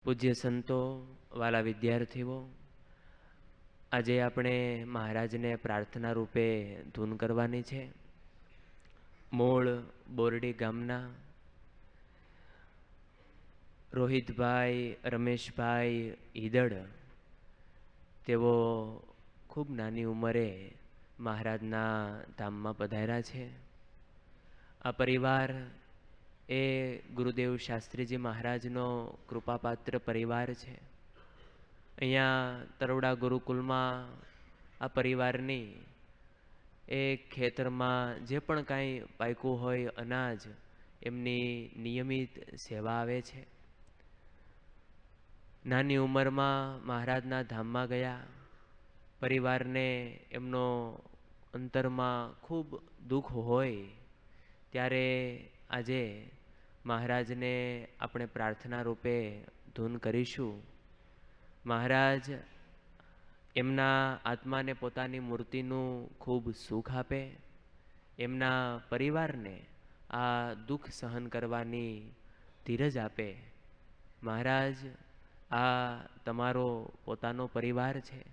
પૂજ્ય સંતો, વાલા વિદ્યાર્થીઓ, આજે આપણે મહારાજને પ્રાર્થના રૂપે ધૂન કરવાની છે. મૂળ બોરડી ગામના રોહિતભાઈ રમેશભાઈ ઈદડ, તેઓ ખૂબ નાની ઉંમરે મહારાજના ધામમાં પધાર્યા છે. આ પરિવાર એ ગુરુદેવ શાસ્ત્રીજી મહારાજનો કૃપાપાત્ર પરિવાર છે. અહીંયા તરોડા ગુરુકુલમાં આ પરિવારની એ ખેતરમાં જે પણ કાંઈ પાક્યું હોય અનાજ, એમની નિયમિત સેવા આવે છે. નાની ઉંમરમાં મહારાજના ધામમાં ગયા. પરિવારને એમનો અંતરમાં ખૂબ દુઃખ હોય ત્યારે આજે મહારાજને આપણે પ્રાર્થના રૂપે ધૂન કરીશું. મહારાજ એમના આત્માને પોતાની મૂર્તિનું ખૂબ સુખ આપે, એમના પરિવારને આ દુઃખ સહન કરવાની ધીરજ આપે. મહારાજ, આ તમારો પોતાનો પરિવાર છે.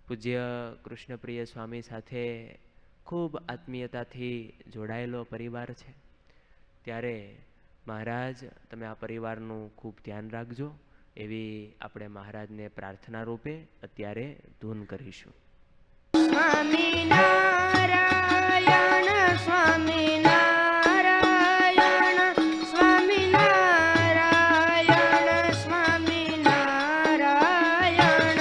પૂજ્ય કૃષ્ણપ્રિય સ્વામી સાથે ખૂબ આત્મીયતાથી જોડાયેલો પરિવાર છે. ત્યારે મહારાજ, તમે આ પરિવારનું ખૂબ ધ્યાન રાખજો, એવી આપણે મહારાજને પ્રાર્થના રૂપે અત્યારે ધૂન કરીશું. સ્વામિનારાયણ સ્વામિનારાયણ સ્વામિનારાયણ સ્વામિનારાયણ.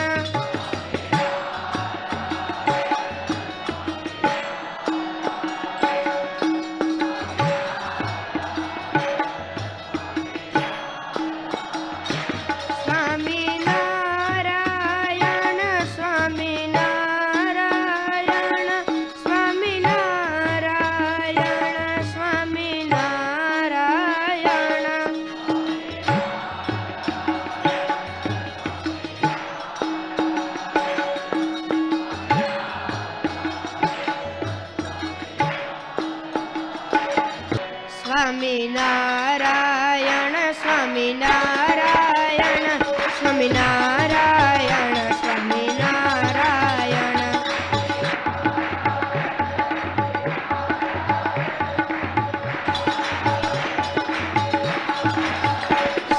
સ્વામિનારાયણ સ્વામિનારાયણ સ્વામિનારાયણ સ્વામિનારાયણ.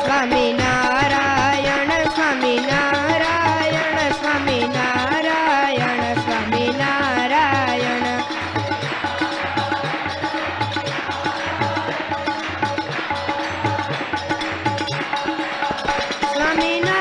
સ્વામિનારાયણ સ્વામિનારાયણ સ્વામિનારાયણ સ્વામિનારાયણ. સ્વામિનારાયણ